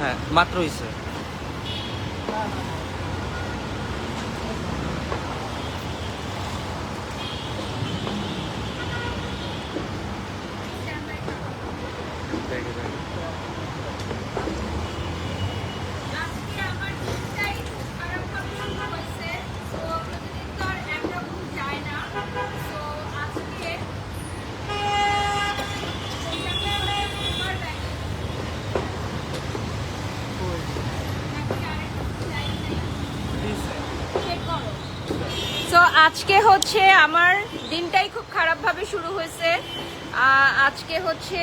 হ্যাঁ মাত্র হইছে। তো আজকে হচ্ছে আমার দিনটাই খুব খারাপভাবে শুরু হয়েছে। আজকে হচ্ছে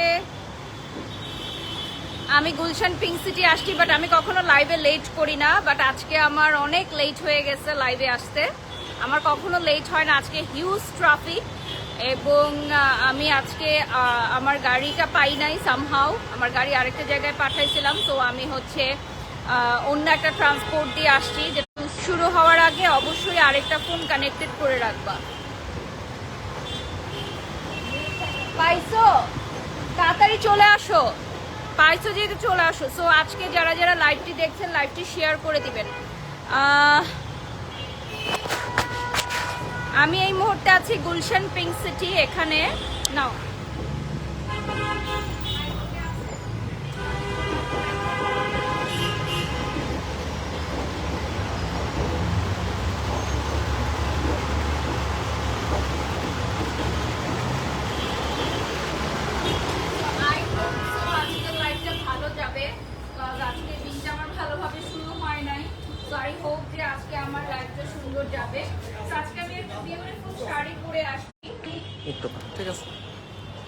আমি গুলশান পিঙ্ক সিটি আসছি, বাট আমি কখনো লাইভে লেট করি না, বাট আজকে আমার অনেক লেট হয়ে গেছে লাইভে আসতে। আমার কখনো লেট হয় না, আজকে হিউজ ট্রাফিক, এবং আমি আজকে আমার গাড়িটা পাই নাই সামহাও। আমার গাড়ি আরেকটা জায়গায় পাঠাইছিলাম, তো আমি হচ্ছে অন্য একটা ট্রান্সপোর্ট দিয়ে আসছি। যে শুরু হওয়ার আগে অবশ্যই আরেকটা ফোন কানেক্টেড করে রাখবা। পাইছো? তাড়াতাড়ি চলে আসো। পাইছো যেহেতু চলে আসো। সো আজকে যারা যারা লাইভটি দেখছেন, লাইভটি শেয়ার করে দিবেন। আমি এই মুহূর্তে আছি গুলশান পিঙ্ক সিটি। এখানে নাও, যাবে। আজকে আমি একটা বিউটিফুল শাড়ি পরে আসছি। ঠিক আছে।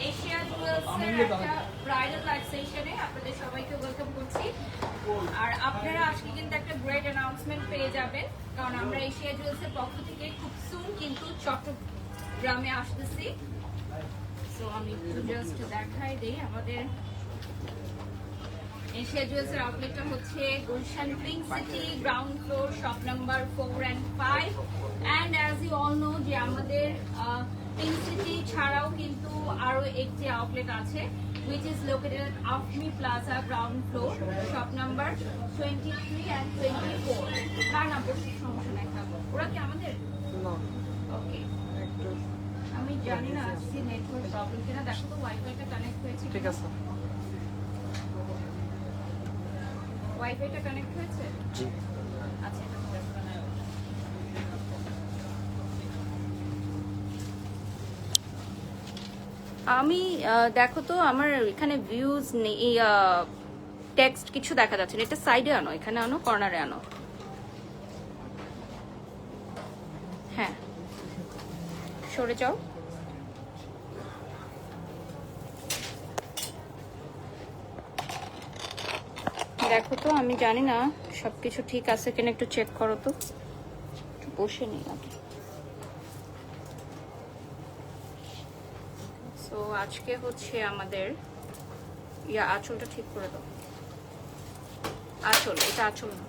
এশিয়া জুয়েলার্সের একটা ব্রাইডাল লাইভ সেশনে আপনাদের সবাইকে ওয়েলকাম করছি। আর আপনারা আজকে কিন্তু একটা গ্রেট অ্যানাউন্সমেন্ট পেয়ে যাবেন, কারণ আমরা এশিয়া জুয়েলার্সের পক্ষ থেকে খুব সুন কিন্তু চট্টগ্রামে আসতেছি। সো আমি জাস্ট দেখাই দেই, আমাদের এশিয়া জুয়েলার্সের আউটলেটটা হচ্ছে Gulshan pink city, ground floor, shop number 4 and 5। And as you all know যে আমাদের পিঙ্ক সিটি ছাড়াও কিন্তু আরো একটি আউটলেট আছে, which is located at Afmi Plaza, ground floor, shop number 23 and 24। কার না বসে সমস্যা নাই, থাকবো। ওরা কি আমাদের? ওকে, আমি জানি না আজকে নেটওয়ার্ক প্রবলেম কিনা। দেখো তো ওয়াইফাইটা কানেক্ট হয়েছে? ঠিক আছে। ওয়াইফাইটা কানেক্ট হয়েছে? জি। আচ্ছা, আমি দেখো তো আমার এখানে ভিউজ নেই, টেক্সট কিছু দেখা যাচ্ছে না। এটা সাইডে আনো, এখানে আনো, কর্নারে আনো। হ্যাঁ, সরে যাও। দেখো তো, আমি জানি না সবকিছু ঠিক আছে কিনা, একটু চেক করো তো। একটু বসে নিই আগে। তো আজকে হচ্ছে আমাদের আঁচলটা ঠিক করে দাও। আঁচল, এটা আঁচল না।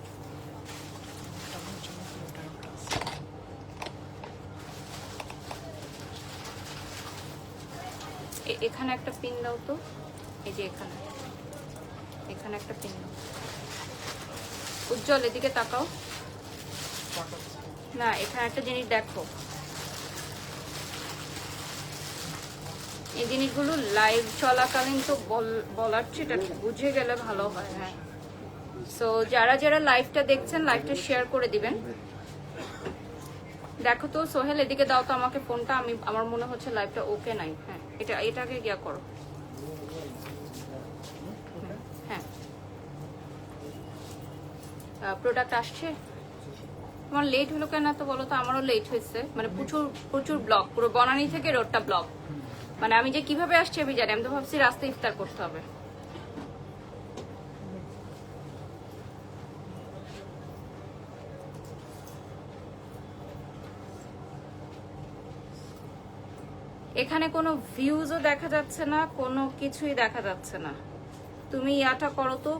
এখানে একটা পিন দাও তো, এই যে এখানে, এখানে একটা পিন দাও। উজ্জ্বল এদিকে তাকাও না, এখানে একটা জিনিস দেখো। এই জিনিসগুলো লাইভ চলাকালীন তো বলার চেয়ে বুঝে গেলে ভালো হয়। হ্যাঁ, সো যারা যারা লাইভটা দেখছেন, লাইভটা শেয়ার করে দিবেন। দেখো তো সোহেল, এদিকে দাও তো আমাকে ফোনটা। আমার মনে হচ্ছে লাইভটা ওকে নাই। হ্যাঁ, এটাকে গিয়া করো। হ্যাঁ, প্রোডাক্ট আসছে। তোমার লেট হলো কেন তো বলো তো? আমারও লেট হয়েছে, মানে প্রচুর প্রচুর ব্লক, পুরো বনানী থেকে রোডটা ব্লক। মানে আমি যে কিভাবে আসছি আমি জানি। আমি তো ভাবছি রাস্তায় ইফতার করতে হবে। এখানে কোনো ভিউজও দেখা যাচ্ছে না, কোনো কিছুই দেখা যাচ্ছে না। তুমি ইয়াটা করো তো,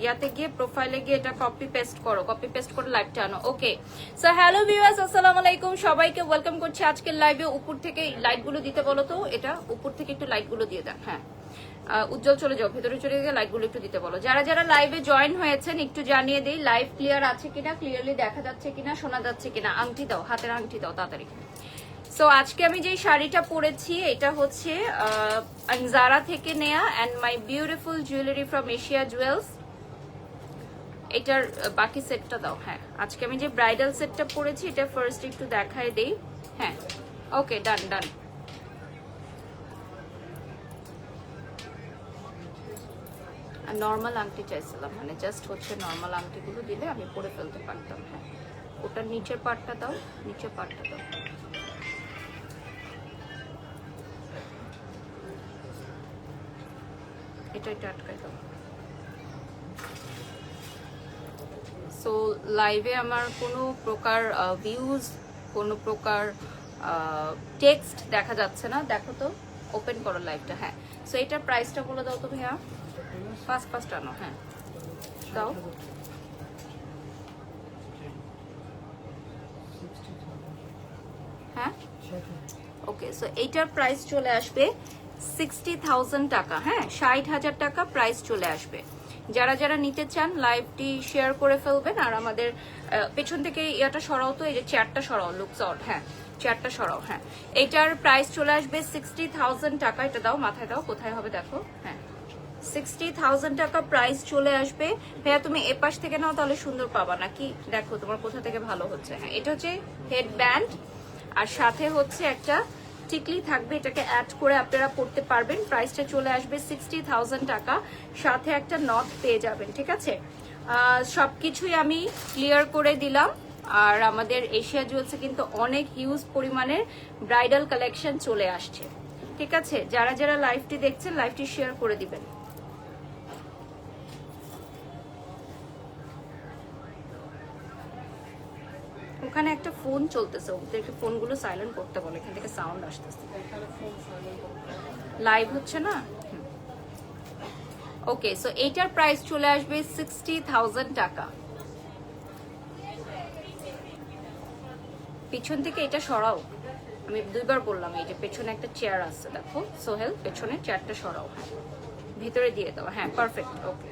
ইয়াতে গিয়ে প্রোফাইলে গিয়ে এটা কপি পেস্ট করো, কপি পেস্ট করে লাইভটা আনো। ওকে, সো হ্যালো ভিউয়ার্স, আসসালামু আলাইকুম। সবাইকে ওয়েলকাম করছি আজকের লাইভে। উপর থেকে লাইটগুলো দিতে বলো তো, এটা উপর থেকে একটু লাইটগুলো দিয়ে দেন। হ্যাঁ, উজ্জ্বল চলে যাও, ভেতরে চলে গিয়ে লাইকগুলো একটু দিতে বলো। যারা যারা লাইভে জয়েন হয়েছেন একটু জানিয়ে দিই লাইভ ক্লিয়ার আছে কিনা, ক্লিয়ারলি দেখা যাচ্ছে কিনা, শোনা যাচ্ছে কিনা। আংটি দাও, হাতের আংটি দাও তাড়াতাড়ি। সো আজকে আমি যেই শাড়িটা পরেছি এটা হচ্ছে জারা থেকে নেয়া and my beautiful jewellery from Asia jewels. এটার বাকি সেটটা দাও। হ্যাঁ, আজকে আমি যে ব্রাইডাল সেটটা পরেছি এটা ফার্স্ট একটু দেখায় দেই। হ্যাঁ, ওকে, ডান ডান। নর্মাল আংটি চাইছিলাম, মানে জাস্ট হচ্ছে নর্মাল আংটিগুলো দিলে আমি পরে ফেলতে পারতাম। হ্যাঁ, ওটার নিচের পার্টটা দাও, নিচের পার্টটা দাও। এটা আটকাই দাও। সো লাইভে আমার কোনো প্রকার ভিউজ, কোনো প্রকার টেক্সট দেখা যাচ্ছে না। দেখো তো, ওপেন করো লাইভটা। হ্যাঁ, সো এটার প্রাইসটা বলে দাও তো ভাইয়া। ফার্স্ট আনো। হ্যাঁ, দাও। হ্যাঁ, ওকে, সো এইটার প্রাইস চলে আসবে 60,000 টাকা। হ্যাঁ, 60,000 টাকা প্রাইস চলে আসবে। যারা যারা নিতে চান লাইভটি শেয়ার করে ফেলবেন। আর আমাদের পেছন থেকে ইয়াটা সরাও তো, এই যে চেয়ারটা সরাও, লুকস আউট। হ্যাঁ, চেয়ারটা সরাও। হ্যাঁ, এইটার প্রাইস চলে আসবে 60,000 টাকা। এটা দাও, মাথায় দাও, কোথায় হবে দেখো। হ্যাঁ, 60,000 টাকা প্রাইস চলে আসবে। ভাইয়া তুমি এপাশ থেকে নাও, তাহলে সুন্দর পাবা নাকি? দেখো তোমার কোথা থেকে ভালো হচ্ছে। হ্যাঁ, এটা হচ্ছে হেড ব্যান্ড আর সাথে হচ্ছে একটা টিকলি থাকবে, এটাকে অ্যাড করে আপনারা পড়তে পারবেন। প্রাইসটা চলে আসবে 60,000 টাকা, সাথে একটা নথ পেয়ে যাবেন। ঠিক আছে, সবকিছুই আমি ক্লিয়ার করে দিলাম। আর আমাদের এশিয়া জুয়েলসে কিন্তু অনেক হিউজ পরিমাণের ব্রাইডাল কালেকশন চলে আসছে। ঠিক আছে, যারা যারা লাইভটি দেখছেন লাইভটি শেয়ার করে দিবেন। ওখানে একটা ফোন চলতেছে, ওদেরকে ফোনগুলো সাইলেন্ট করতে বলে, এখান থেকে সাউন্ড আসতেছে। লাইভ হচ্ছে না। ওকে, সো এইটার প্রাইস চলে আসবে 60,000 টাকা। পিছন থেকে এটা সরাও, আমি দুইবার বললাম। এই যে পেছনে একটা চেয়ার আছে দেখো সোহেল, পেছনে চেয়ারটা সরাও। হ্যাঁ, ভিতরে দিয়ে দাও। হ্যাঁ, পারফেক্ট। ওকে,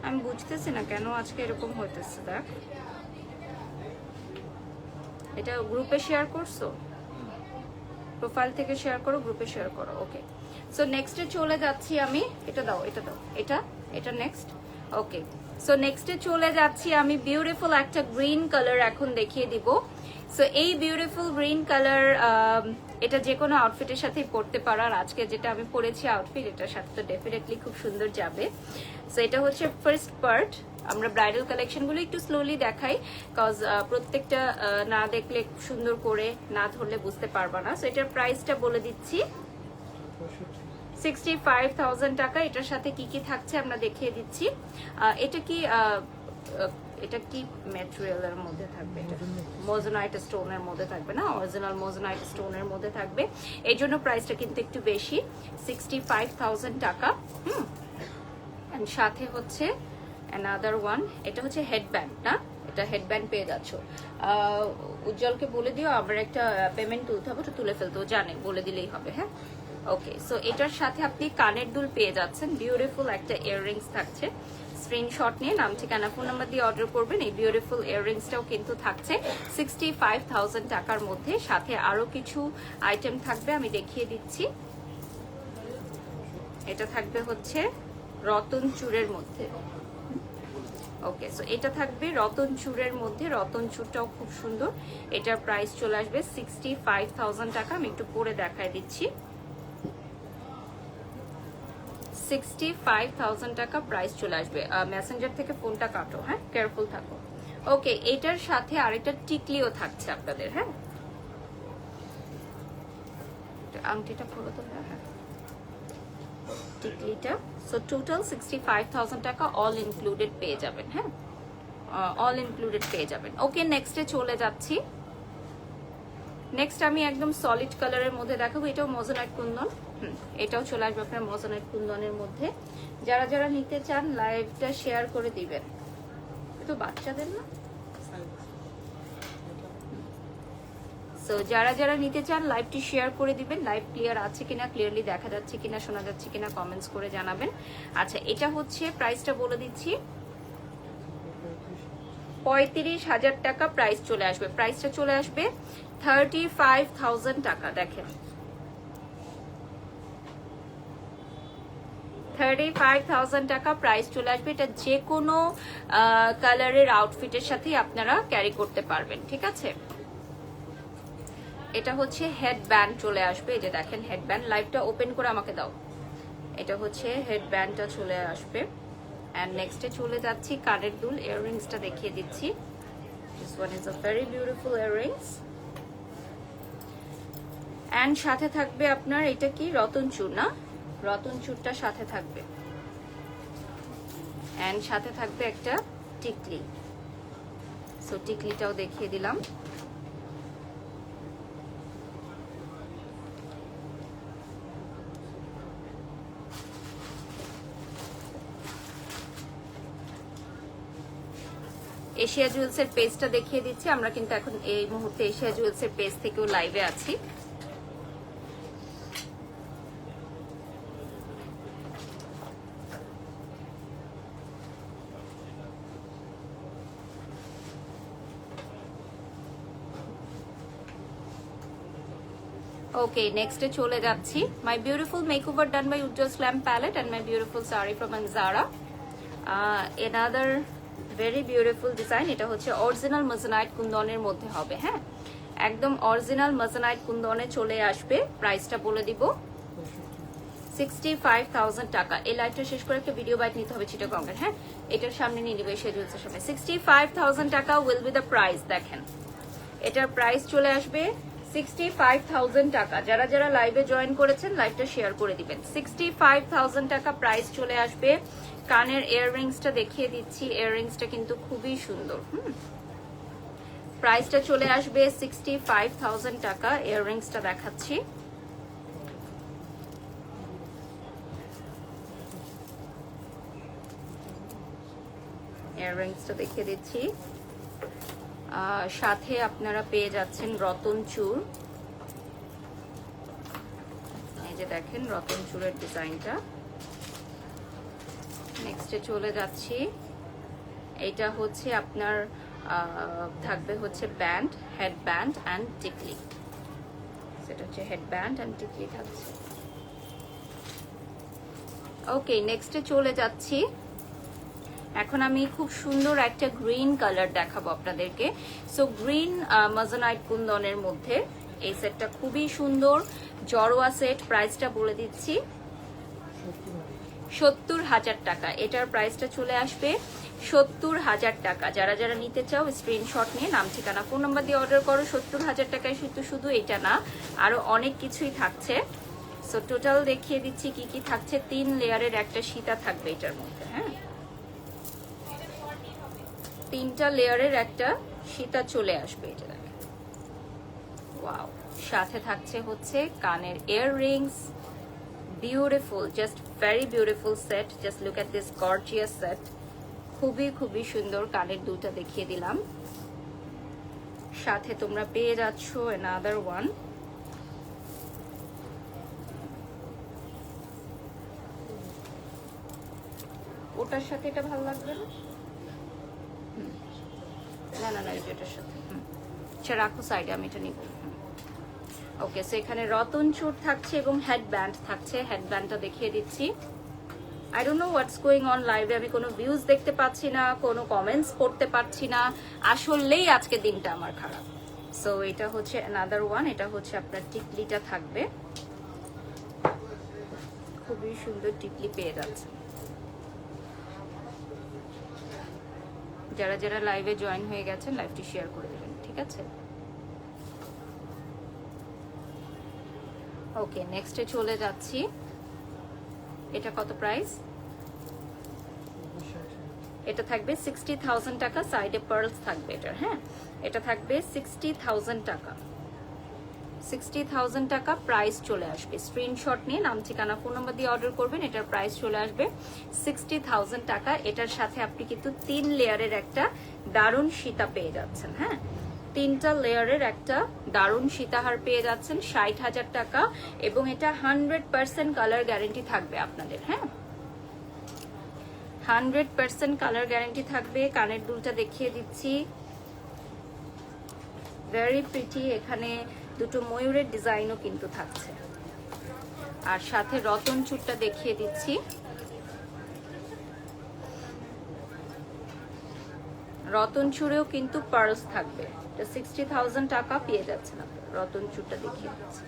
আমি বুঝতেছি না কেন আজকে এরকম হইতেছে। দেখ, এটা গ্রুপে শেয়ার করছো, প্রোফাইল থেকে শেয়ার করো, গ্রুপে শেয়ার করো। ওকে, সো নেক্সটে চলে যাচ্ছি আমি। এটা দাও, এটা দাও, এটা নেক্সট। ওকে, সো নেক্সটে চলে যাচ্ছি আমি। বিউটিফুল একটা গ্রিন কালার এখন দেখিয়ে দিব। সো এই বিউটিফুল গ্রিন কালার এটা যে কোনো আউটফিটের সাথেই পরতে পারো। আর আজকে যেটা আমি পরেছি আউটফিট, এটার সাথে তো ডেফিনেটলি খুব সুন্দর যাবে। সো এটা হচ্ছে ফার্স্ট পার্ট। আমরা ব্রাইডাল কালেকশনগুলো একটু স্লোলি দেখাই, কজ প্রত্যেকটা না দেখলে সুন্দর করে না ধরলে বুঝতে পারবা না। সো এটার প্রাইসটা বলে দিচ্ছি 65,000 টাকা। এটার সাথে কি কি থাকছে আমরা দেখিয়ে দিচ্ছি। এটা কি ম্যাটেরিয়ালের মধ্যে থাকবে? এটা মোজোনাইট স্টোনের মধ্যে থাকবে না, অরিজিনাল মোজোনাইট স্টোনের মধ্যে থাকবে। এই জন্য প্রাইসটা কিন্তু একটু বেশি, 65,000 টাকা। সাথে হচ্ছে অ্যানাদার ওয়ান, এটা হচ্ছে হেডব্যান্ড না, এটা হেডব্যান্ড পেয়ে যাচ্ছ। উজ্জ্বলকে বলে দিও আবার একটা পেমেন্ট তুলতে হবে, তো তুলে ফেলতেও জানে, বলে দিলেই হবে। হ্যাঁ, ওকে, সো এটার সাথে আপনি কানের দুল পেয়ে যাচ্ছেন। বিউটিফুল একটা ইয়াররিংস থাকছে। স্ক্রিনশট নিয়ে নাম ঠিকানা ফোন নাম্বার দিয়ে অর্ডার করবেন। এই বিউটিফুল ইয়াররিংসটাও কিন্তু থাকছে 65,000 টাকার মধ্যে। সাথে আরো কিছু আইটেম থাকবে, আমি দেখিয়ে দিচ্ছি। এটা থাকবে হচ্ছে রতন চূড়ের মধ্যে। ওকে, সো এটা থাকবে রতন চূড়ের মধ্যে। রতন চূড়টাও খুব সুন্দর। এটার প্রাইস চলে আসবে 65,000 টাকা। আমি একটু পরে দেখায় দিচ্ছি। 65,000 টাকা প্রাইস চলে আসবে। মেসেঞ্জার থেকে ফোনটা কাটো, হ্যাঁ, কেয়ারফুল থাকো। ওকে, এটার সাথে আরেকটা টিকলিও থাকছে আপনাদের। হ্যাঁ, আংটিটা খোলো তো। হ্যাঁ, টিকলিটা। সো টোটাল 65,000 টাকা অল ইনক্লুডেড পেয়ে যাবেন। হ্যাঁ, অল ইনক্লুডেড পেয়ে যাবেন। ওকে, নেক্সটে চলে যাচ্ছি। নেক্সট আমি একদম সলিড কালারের মধ্যে দেখাবো, এটাও মজনাইট কুন্দন। এটাও চলে আসবে আপনার মজনাইট কুন্দনের মধ্যে। যারা যারা নিতে চান লাইভটা শেয়ার করে দিবেন। একটু বাচ্চাদের না, সো যারা যারা নিতে চান লাইভটি শেয়ার করে দিবেন। লাইভ ক্লিয়ার আছে কিনা, ক্লিয়ারলি দেখা যাচ্ছে কিনা, শোনা যাচ্ছে কিনা কমেন্টস করে জানাবেন। আচ্ছা, এটা হচ্ছে প্রাইসটা বলে দিচ্ছি, 35,000 টাকা প্রাইস চলে আসবে। প্রাইসটা চলে আসবে 35,000 টাকা। দেখেন 35,000 টাকা প্রাইস চলে আসবে। এটা যে কোনো কালারের আউটফিটের সাথে আপনারা ক্যারি করতে পারবেন, ঠিক আছে। এটা হচ্ছে হেড ব্যান্ড চলে আসবে, এই যে দেখেন হেড ব্যান্ড। লাইভটা ওপেন করে আমাকে দাও। এটা হচ্ছে হেড ব্যান্ডটা চলে আসবে। অ্যান্ড নেক্সটে চলে যাচ্ছি কানের দুল, ইয়াররিংসটা দেখিয়ে দিচ্ছি। This one is a very beautiful earrings. And সাথে থাকবে আপনার এটা কি রতন চূড় না, রতন চূড়টা সাথে থাকবে। অ্যান্ড সাথে থাকবে একটা টিকলি। সো টিকলিটাও দেখিয়ে দিলাম। এশিয়া জুয়েলসের পেজটা দেখিয়ে দিচ্ছি। আমরা কিন্তু এখন এই মুহূর্তে এশিয়া জুয়েলসের পেজ থেকেও লাইভে আছি। ওকে, নেক্সটে চলে যাচ্ছি। My beautiful makeover done by Ujjwal slam palette and my beautiful sari from Anjara. Another very beautiful design. এটা হচ্ছে অরিজিনাল মজনাইট কুন্দনের মধ্যে হবে, হ্যাঁ একদম অরিজিনাল মজনাইট কুন্দনে চলে আসবে। প্রাইসটা বলে দিব 65,000 টাকা। এই লাইভটা শেষ করে একটা ভিডিও বাইট নিতে হবে চিটাগংয়ের, হ্যাঁ এটার সামনে নিয়ে নিবে এশিয়া জুয়েলসের সামনে। 65,000 টাকা উইল বি দ্য প্রাইস। দেখেন এটার প্রাইস চলে আসবে 65,000 টাকা। যারা যারা লাইভে জয়েন করেছেন লাইভটা শেয়ার করে দিবেন। 65,000 টাকা প্রাইস চলে আসবে। কানের ইয়াররিংসটা দেখিয়ে দিচ্ছি, ইয়াররিংসটা কিন্তু খুবই সুন্দর। প্রাইসটা চলে আসবে 65,000 টাকা। ইয়াররিংসটা দেখাচ্ছি, ইয়াররিংসটা দেখিয়ে দিচ্ছি। সাথে আপনারা পেয়ে যাচ্ছেন রতন চূড়। এই যে দেখেন রতন চূড়ের ডিজাইনটা। নেক্সটে চলে যাচ্ছি। এটা হচ্ছে আপনার থাকবে হচ্ছে ব্যান্ড, হেড ব্যান্ড অ্যান্ড টিকলি। সেটা হচ্ছে হেড ব্যান্ড অ্যান্ড টিকলি থাকছে। ওকে, নেক্সটে চলে যাচ্ছি। এখন আমি খুব সুন্দর একটা গ্রিন কালার দেখাবো আপনাদেরকে। সো গ্রিন মজনাইট কুন্দনের মধ্যে এই সেটটা খুবই সুন্দর, জড়োয়া সেট। প্রাইসটা বলে দিচ্ছি 70,000 টাকা। এটার প্রাইসটা চলে আসবে 70,000 টাকা। যারা যারা নিতে চাও স্ক্রিনশট নিয়ে নাম ঠিকানা ফোন নাম্বার দিয়ে অর্ডার করো। 70,000 টাকায় শুধু এটা না, আরো অনেক কিছুই থাকছে। সো টোটাল দেখিয়ে দিচ্ছি কি কি থাকছে। 3 লেয়ারের একটা সীতা থাকবে এটার মধ্যে, হ্যাঁ 3টা লেয়ারের একটা সীতা চলে আসবে। এটা দেখেন, ওয়াও। সাথে থাকছে হচ্ছে কানের earrings. Beautiful, just very beautiful set. Just look at this gorgeous set. খুবই খুবই সুন্দর। কানের দুলটা দেখিয়ে দিলাম। সাথে তোমরা পেয়ে যাচ্ছ another one। ওটার সাথে এটা ভালো লাগবে না? না না না, এটার সাথে আচ্ছা রাখো সাইডে, আমি এটা নিব। ওকে, সো এখানে রতন চূড় থাকছে এবং হেড ব্যান্ড থাকছে। হেড ব্যান্ডটা দেখিয়ে দিচ্ছি। I don't know what's going on লাইভে। আমি কোনো ভিউজ দেখতে পাচ্ছি না, কোনো কমেন্টস পড়তে পারছি না। আসলেই আজকে দিনটা আমার খারাপ। সো এটা হচ্ছে another one। এটা হচ্ছে আপনার টিকলিটা থাকবে। খুবই সুন্দর টিকলি পেয়ে যাচ্ছে। যারা যারা লাইভে জয়েন হয়ে গেছেন লাইভটি শেয়ার করে দেবেন, ঠিক আছে। ওকে, নেক্সটে চলে যাচ্ছি। এটা কত প্রাইস? এটা থাকবে 60,000 টাকা। সাইডে পার্লস থাকবে এটার, হ্যাঁ এটা থাকবে 60,000 টাকা। 60,000 টাকা প্রাইস চলে আসবে। স্ক্রিনশট নিয়ে নাম ঠিকানা ফোন নাম্বার দিয়ে অর্ডার করবেন, এটার প্রাইস চলে আসবে 60,000 টাকা। এটার সাথে আপনি কিন্তু 3 লেয়ারের একটা দারুণ সীতা পেয়ে যাচ্ছেন। হ্যাঁ, 3টা লেয়ারের একটা দারুণ সীতাহার পেয়ে যাচ্ছেন 60,000 টাকা, এবং এটা 100% কালার গ্যারেন্টি থাকবে আপনাদের। হ্যাঁ, 100% কালার গ্যারেন্টি থাকবে। কানের দুলটা দেখিয়ে দিচ্ছি, ভেরি প্রিটি। এখানে দুটো ময়ূরের ডিজাইনও কিন্তু থাকছে, আর সাথে রতন চূড়টা দেখিয়ে দিচ্ছি। রতন চূড়েও কিন্তু পার্লস থাকবে। 60,000 টাকা পেয়ে যাচ্ছেন আপনারা। রতন চূড়টা দেখিয়ে দিচ্ছি।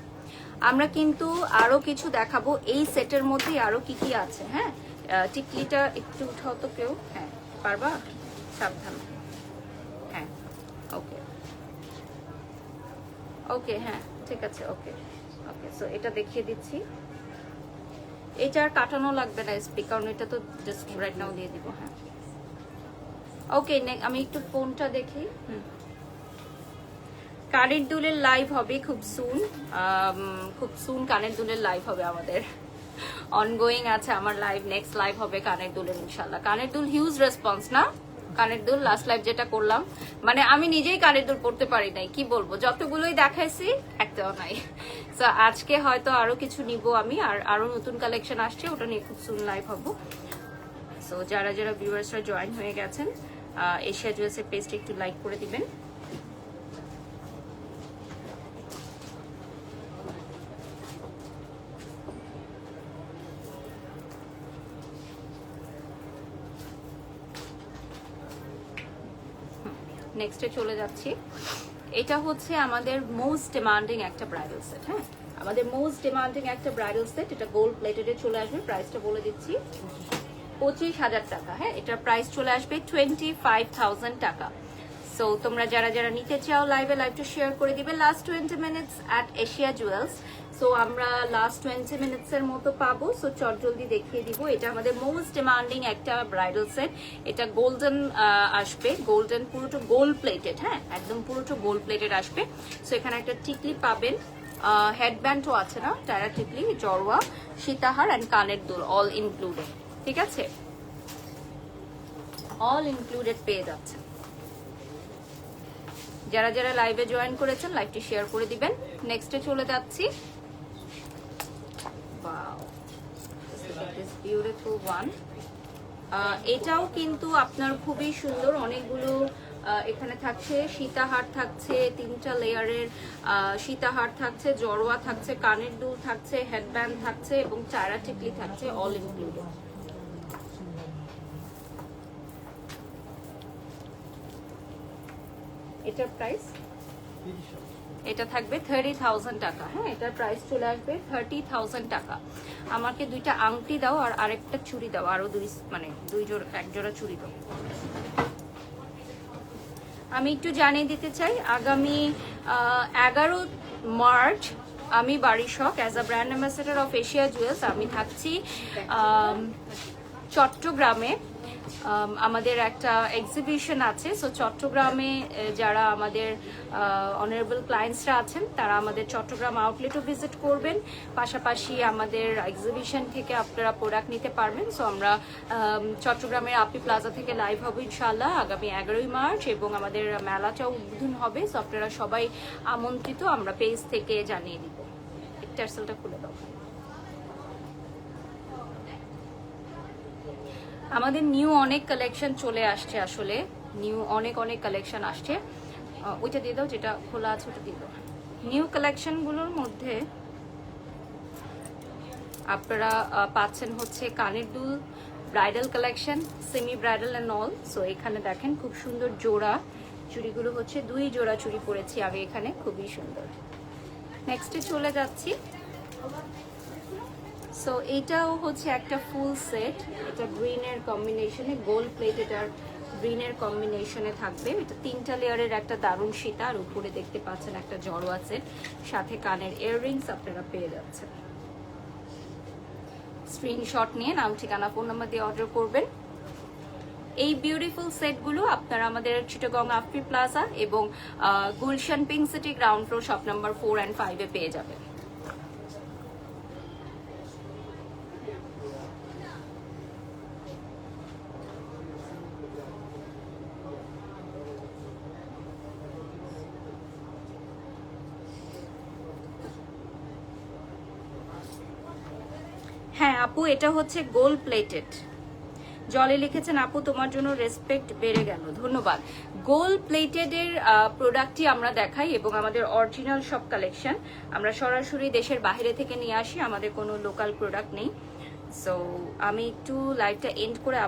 আমরা কিন্তু আরো কিছু দেখাবো এই সেটের মধ্যে, আরো কি কি আছে। হ্যাঁ, টিকলিটা একটু উঠাও তো কেউ। হ্যাঁ, পারবা? সাবধান। হ্যাঁ, ওকে ওকে, হ্যাঁ ঠিক আছে, ওকে ওকে। সো এটা দেখিয়ে দিচ্ছি। এটা আর কাটানো লাগবে না স্পিক, কারণ এটা তো জাস্ট রাইট নাও দিয়ে দিব। হ্যাঁ, ওকে। আমি একটু ফোনটা দেখি। কানের দুলের লাইভ হবে খুব সুন, খুব সুন কানের দুলের লাইভ হবে আমাদের। অনগোয়িং আছে আমার লাইভ, নেক্সট লাইভ হবে কানের দুলের ইনশাল্লাহ। কানের দুল হিউজ রেসপন্স না? কানের দুল লাস্ট লাইভ যেটা করলাম, মানে আমি নিজেই কানের দুল পড়তে পারি নাই, কি বলবো, যতগুলোই দেখাইছি একটাও নাই। তো আজকে হয়তো আরো কিছু নিব আমি, আর আরো নতুন কালেকশন আসছে, ওটা নিয়ে খুব সুন লাইভ হবো। সো যারা যারা ভিউয়ার্সরা জয়েন হয়ে গেছেন, এশিয়া জুয়েলসের পেজটা একটু লাইক করে দিবেন। নেক্সটে চলে যাচ্ছি। এটা হচ্ছে আমাদের মোস্ট ডিমান্ডিং একটা ব্রাইডাল সেট। হ্যাঁ, আমাদের মোস্ট ডিমান্ডিং একটা ব্রাইডাল সেট। এটা গোল্ড প্লেটেডে চলে আসবে। প্রাইসটা বলে দিচ্ছি, 25,000 টাকা। হ্যাঁ, এটার প্রাইস চলে আসবে 25,000 টাকা। সো তোমরা যারা যারা নিতে চাও লাইভটা শেয়ার করে দিবে। Last 20 minutes at Asia jewels. So আমরা লাস্ট 20 মিনিটস এর মতো পাবো। সো চট জলদি দেখিয়ে দিব। এটা আমাদের মোস্ট ডিমান্ডিং একটা ব্রাইডাল সেট। এটা গোল্ডেন আসবে, গোল্ডেন পুরোটা গোল্ড প্লেটেড। হ্যাঁ, একদম পুরোটা গোল্ড প্লেটেড আসবে। সো এখানে একটা টিকলি পাবেন, হেডব্যান্ডও আছে না, টায়ার টিকলি, জড়োয়া, সীতাহার অ্যান্ড কানের দুল অল ইনক্লুডেড। ঠিক আছে, অল ইনক্লুডেড পেয়ে যাচ্ছে। যারা যারা লাইভে জয়েন করেছেন লাইভটি শেয়ার করে দিবেন। নেক্সটে চলে যাচ্ছি। Wow, this beautiful one. এটাও কিন্তু আপনার খুবই সুন্দর। অনেকগুলো এখানে থাকছে, সীতাহার থাকছে, 3টা লেয়ারের সীতাহার থাকছে, জড়োয়া থাকছে, কানের দুল থাকছে, হেডব্যান্ড থাকছে এবং চারা টিকলি থাকছে, অল ইনক্লুডেড। এটার প্রাইস, এটা থাকবে 30,000 টাকা। হ্যাঁ, এটার প্রাইস চলে আসবে 30,000 টাকা। আমাকে 2টা আংটি দাও আর আরেকটা চুড়ি দাও, আরো এক জোড়া চুড়ি দাও। আমি একটু জানিয়ে দিতে চাই, আগামী 11 মার্চ আমি বারিশক as a brand ambassador of Asia Jewels আমি থাকছি চট্টগ্রামে। আমাদের একটা এক্সিবিশন আছে। সো চট্টগ্রামে যারা আমাদের অনারেবল ক্লায়েন্টসরা আছেন তারা আমাদের চট্টগ্রাম আউটলেটও ভিজিট করবেন, পাশাপাশি আমাদের এক্সিবিশন থেকে আপনারা প্রোডাক্ট নিতে পারবেন। সো আমরা চট্টগ্রামের আপি প্লাজা থেকে লাইভ হবো ইনশাআল্লাহ আগামী 11 মার্চ, এবং আমাদের মেলাটাও উদ্বোধন হবে। সো আপনারা সবাই আমন্ত্রিত, আমরা পেজ থেকে জানিয়ে দিব। টার্সেলটা খুলে দাও। আমাদের নিউ অনেক কালেকশন চলে আসছে, আসলে নিউ অনেক কালেকশন আসছে। ওইটা দিয়ে দাও, যেটা খোলা আছে ওটা দিয়ে দাও। নিউ কালেকশনগুলোর মধ্যে আপনারা পাচ্ছেন হচ্ছে কানের দুল, bridal collection, semi bridal and all. So এখানে দেখেন খুব সুন্দর জোড়া চুড়িগুলো হচ্ছে 2 জোড়া চুড়ি পরেছি আমি এখানে, খুবই সুন্দর। নেক্সটে চলে যাচ্ছি। সো এইটাও হচ্ছে একটা ফুল সেট। এটা গ্রিনের কম্বিনেশনে, গোল্ড প্লেটেড আর গ্রিনের কম্বিনেশনে থাকবে। এটা 3টা লেয়ারের একটা দারুণ সীতা, আর উপরে দেখতে পাচ্ছেন একটা জড়োয়া সেট, সাথে কানের ইয়াররিংস আপনারা পেয়ে যাচ্ছেন। স্ক্রিনশট নিয়ে নাম ঠিকানা ফোন নাম্বার দিয়ে অর্ডার করবেন। এই বিউটিফুল সেটগুলো আপনারা আমাদের চিটাগং আফরি প্লাজা এবং Gulshan pink city ground floor shop number 4 and 5 এ পেয়ে যাবেন। হ্যাঁ আপু, এটা হচ্ছে গোল্ড প্লেটেড। জলে লিখেছেন আপু তোমার জন্য রেসপেক্ট বেড়ে গেল, ধন্যবাদ। গোল্ড প্লেটেড এর প্রোডাক্টই আমরা দেখাই এবং আমাদের অরিজিনাল সব কালেকশন আমরা সরাসরি দেশের বাইরে থেকে নিয়ে আসি, আমাদের কোনো লোকাল প্রোডাক্ট নেই। সো আমি একটু লাইভটা এন্ড করে